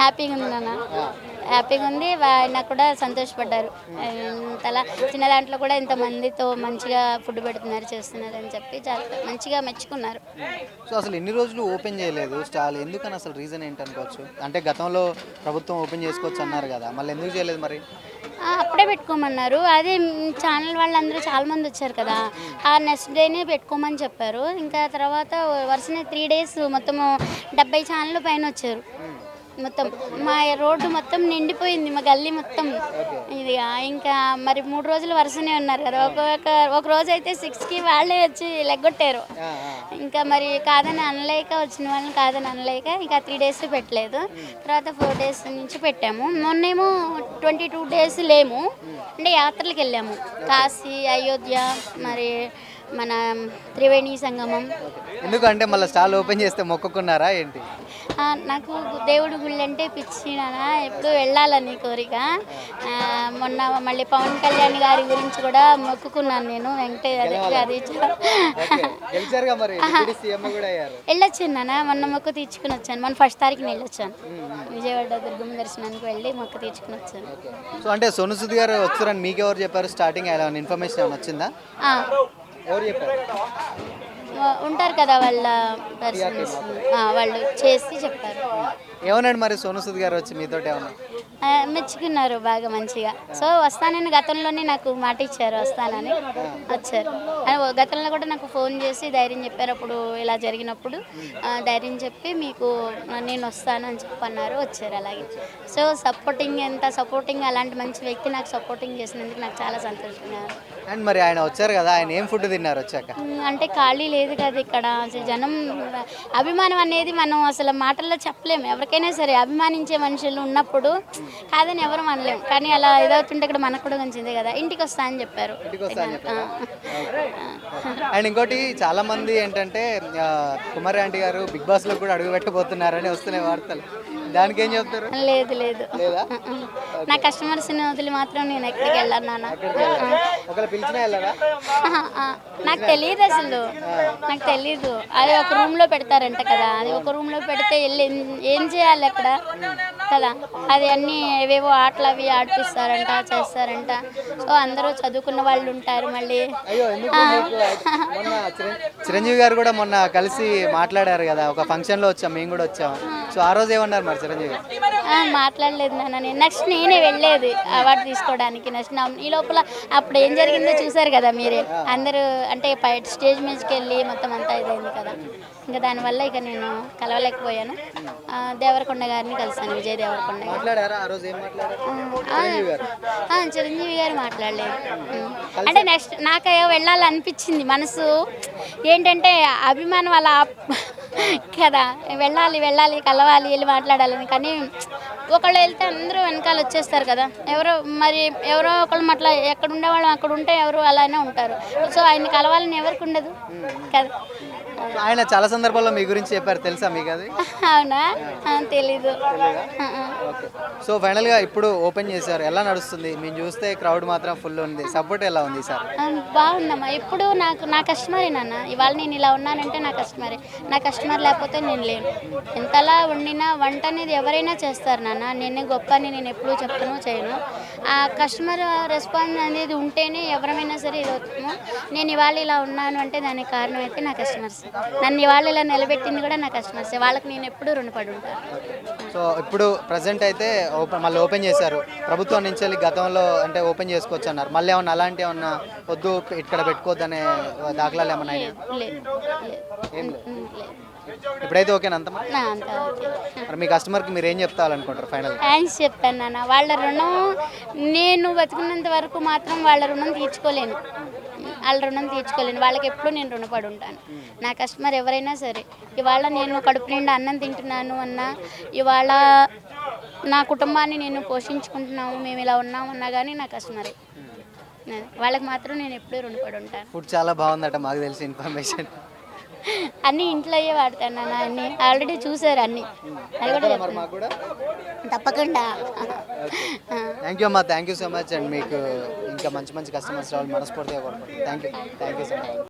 హ్యాపీగా ఉంది నాన్న, హ్యాపీగా ఉంది. ఆయన కూడా సంతోషపడ్డారు. ఇంతలా చిన్న దాంట్లో కూడా ఇంతమందితో మంచిగా ఫుడ్ పెడుతున్నారు, చేస్తున్నారు అని చెప్పి చాలా మంచిగా మెచ్చుకున్నారు. సో అసలు ఎన్ని రోజులు ఓపెన్ చేయలేదు స్టాల్, ఎందుకని అసలు రీజన్ ఏంటనుకోవచ్చు? అంటే గతంలో ప్రభుత్వం ఓపెన్ చేసుకోవచ్చు అన్నారు కదా, మళ్ళీ ఎందుకు చేయలేదు మరి? అప్పుడే పెట్టుకోమన్నారు. అదే ఛానల్ వాళ్ళందరూ చాలామంది వచ్చారు కదా, ఆ నెక్స్ట్ డేనే పెట్టుకోమని చెప్పారు. ఇంకా తర్వాత వరుసనే 3 days మొత్తము 70 ఛానల్ పైన వచ్చారు. మొత్తం మా రోడ్డు మొత్తం నిండిపోయింది, మా గల్లీ మొత్తం. ఇది ఇంకా మరి 3 రోజులు వరుసనే ఉన్నారు కదా, ఒక రోజు అయితే 6కి వాళ్ళే వచ్చి లెగ్గొట్టారు. ఇంకా మరి కాదని అనలేక, వచ్చిన వాళ్ళని కాదని అనలేక ఇంకా 3 days పెట్టలేదు. తర్వాత 4 days నుంచి పెట్టాము. మొన్నేమో 22 days లేము, అంటే యాత్రలకు వెళ్ళాము. కాశీ, అయోధ్య, మరి మన త్రివేణి సంగమం. ఎందుకంటే మళ్ళీ స్టాల్ ఓపెన్ చేస్తే మొక్కుకున్నారా ఏంటి? నాకు దేవుడి గుళ్ళు అంటే పిచ్చి నాన్న, ఎప్పుడు వెళ్ళాలని కోరిక. మొన్న మళ్ళీ పవన్ కళ్యాణ్ గారి గురించి కూడా మొక్కుకున్నాను నేను. వెళ్ళొచ్చాను నాన్న, మొన్న మొక్కు తీర్చుకుని వచ్చాను. మొన్న 1st తారీఖున వెళ్ళొచ్చాను, విజయవాడ దుర్గమ్మ దర్శనానికి వెళ్ళి మొక్కు తీర్చుకుని వచ్చాను. సో అంటే సోను సూద్ గారు వచ్చారని మీకు ఎవరు చెప్పారు? స్టార్టింగ్ ఇన్ఫర్మేషన్ ఏమైనా వచ్చిందా? ఎవరు చెప్పారు? ఉంటారు కదా వాళ్ళ పర్సన్స్, వాళ్ళు చేసి చెప్పారు. ఏమన్నాడు మరి సోను సూద్ గారు వచ్చి మీతో? ఏమన్నా మెచ్చుకున్నారు బాగా మంచిగా. సో వస్తానని గతంలోనే నాకు మాట ఇచ్చారు, వస్తానని వచ్చారు. గతంలో కూడా నాకు ఫోన్ చేసి ధైర్యం చెప్పారు. అప్పుడు ఇలా జరిగినప్పుడు ధైర్యం చెప్పి మీకు నేను వస్తాను అని చెప్పన్నారు, వచ్చారు. అలాగే సో సపోర్టింగ్ అలాంటి మంచి వ్యక్తి నాకు సపోర్టింగ్ చేసినందుకు నాకు చాలా సంతోషంగా. అండ్ మరి ఆయన వచ్చారు కదా, ఆయన ఏం ఫుడ్ తిన్నారు వచ్చాక? అంటే ఖాళీ లేదు కదా ఇక్కడ, జనం అభిమానం అనేది మనం అసలు మాటల్లో చెప్పలేము. ఎవరికైనా సరే అభిమానించే మనుషులు ఉన్నప్పుడు కాదని ఎవరు అనలేము. కానీ అలా ఏదవుతుంటే ఇక్కడ మనకు కూడా మంచిదే కదా. ఇంటికి వస్తా అని చెప్పారు. అండ్ ఇంకోటి చాలా మంది ఏంటంటే కుమారి ఆంటీ గారు బిగ్ బాస్ లో కూడా అడుగు పెట్టబోతున్నారని వస్తున్నాయి వార్తలు, దానికి ఏం చెప్తారు? లేదు, నా కస్టమర్స్ వదిలి మాత్రం నేను ఎక్కడికి వెళ్ళాను నాన్న. నాకు తెలియదు అసలు, నాకు తెలీదు. అది ఒక రూమ్ లో పెడతారంట కదా, అది ఒక రూమ్ లో పెడితే వెళ్ళి ఏం చేయాలి అక్కడ కదా. అది అన్ని ఏవేవో ఆటలు అవి ఆడిపిస్తారంట, చేస్తారంట. సో అందరూ చదువుకున్న వాళ్ళు ఉంటారు. మళ్ళీ చిరంజీవి గారు కూడా మొన్న కలిసి మాట్లాడారు కదా, ఒక ఫంక్షన్ లో వచ్చాం, మేము కూడా వచ్చాము. సో ఆ రోజు ఏమన్నారు మరి చిరంజీవి? మాట్లాడలేదు నాన్న. నెక్స్ట్ నేనే వెళ్ళేది అవార్డు తీసుకోవడానికి. నెక్స్ట్ ఈ లోపల అప్పుడు ఏం జరిగిందో చూసారు కదా మీరే అందరూ. అంటే స్టేజ్ మీదకి వెళ్ళి మొత్తం అంతా ఇదైంది కదా, ఇంకా దానివల్ల ఇక నేను కలవలేకపోయాను. దేవరకొండ గారిని కలిసాను, విజయ్ దేవరకొండ. చిరంజీవి గారు మాట్లాడలేదు. అంటే నెక్స్ట్ నాకు వెళ్ళాలనిపించింది, మనసు ఏంటంటే అభిమానం అలా కదా, వెళ్ళాలి కలవాలి, వెళ్ళి మాట్లాడాలని. కానీ ఒకళ్ళు వెళ్తే అందరూ వెనకాల వచ్చేస్తారు కదా. ఎవరో ఒకళ్ళు అట్లా ఎక్కడ ఉండేవాళ్ళు అక్కడ ఉంటే ఎవరు అలానే ఉంటారు. సో ఆయన కలవాలని ఎవరికి ఉండదు కదా. ఆయన చాలా సందర్భాల్లో మీ గురించి చెప్పారు, తెలుసా మీకు అది? అవునా, తెలీదు. సో ఫైనల్ గా ఇప్పుడు ఓపెన్ చేశారు, ఎలా నడుస్తుంది? మేము చూస్తే క్రౌడ్ మాత్రం ఫుల్ ఉంది, సపోర్ట్ ఎలా ఉంది సార్? బాగుందమ్మా. ఇప్పుడు నా కస్టమరే నాన్న. ఇవాళ నేను ఇలా ఉన్నానంటే నా కస్టమరే. నా కస్టమర్ లేకపోతే నేను లేను. ఎంతలా వండినా వంట అనేది ఎవరైనా చేస్తారు నాన్న. నేనే గొప్ప అని నేను ఎప్పుడూ చెప్తాను, చేయను. ఆ కస్టమర్ రెస్పాన్స్ అనేది ఉంటేనే ఎవరైనా సరే ఇది అవుతాము. నేను ఇవాళ ఇలా ఉన్నాను అంటే దానికి కారణం అయితే నా కస్టమర్స్. నన్ను ఇవాళ ఇలా నిలబెట్టింది కూడా నా కస్టమర్సే. వాళ్ళకి నేను ఎప్పుడూ రుణపడి ఉంటాను. సో ఇప్పుడు ప్రజెంట్ అయితే మళ్ళీ ఓపెన్ చేశారు, ప్రభుత్వం నుంచి వెళ్ళి గతంలో అంటే ఓపెన్ చేసుకోవచ్చు అన్నారు. మళ్ళీ ఏమన్నా అలాంటి ఏమన్నా వద్దు ఇక్కడ పెట్టుకోవద్దనే దాఖలాలు ఏమన్నా? ఏం లేదు, ఇప్పుడైతే ఓకేనా? అంత మరి మీ కస్టమర్కి మీరు ఏం చెప్తారనుకుంటారు ఫైనల్? థ్యాంక్స్ చెప్తాను నాన్న. వాళ్ళ రుణం నేను బతుకున్నంత వరకు మాత్రం వాళ్ళ రుణం తీర్చుకోలేను. వాళ్ళకి ఎప్పుడు నేను రుణపడి ఉంటాను. నా కస్టమర్ ఎవరైనా సరే, ఇవాళ నేను కడుపు నిండా అన్నం తింటున్నాను అన్నా, ఇవాళ నా కుటుంబాన్ని నేను పోషించుకుంటున్నాము, మేము ఇలా ఉన్నామన్నా కానీ నా కస్టమరే. వాళ్ళకి మాత్రం నేను ఎప్పుడూ రుణపడి ఉంటాను. ఫుడ్ చాలా బాగుందట, మాకు తెలిసి ఇన్ఫర్మేషన్. అన్నీ ఇంట్లో అయ్యే వాడతాను నాన్న. అన్నీ ఆల్రెడీ చూసారు అన్నీ. అది కూడా తప్పకుండా. థ్యాంక్ యూ అమ్మా, thank you so much. And మీకు ఇంకా మంచి కస్టమర్స్ రావాలి మనస్ఫూర్తిగా కోరుకుంటున్నాను. Thank you so much.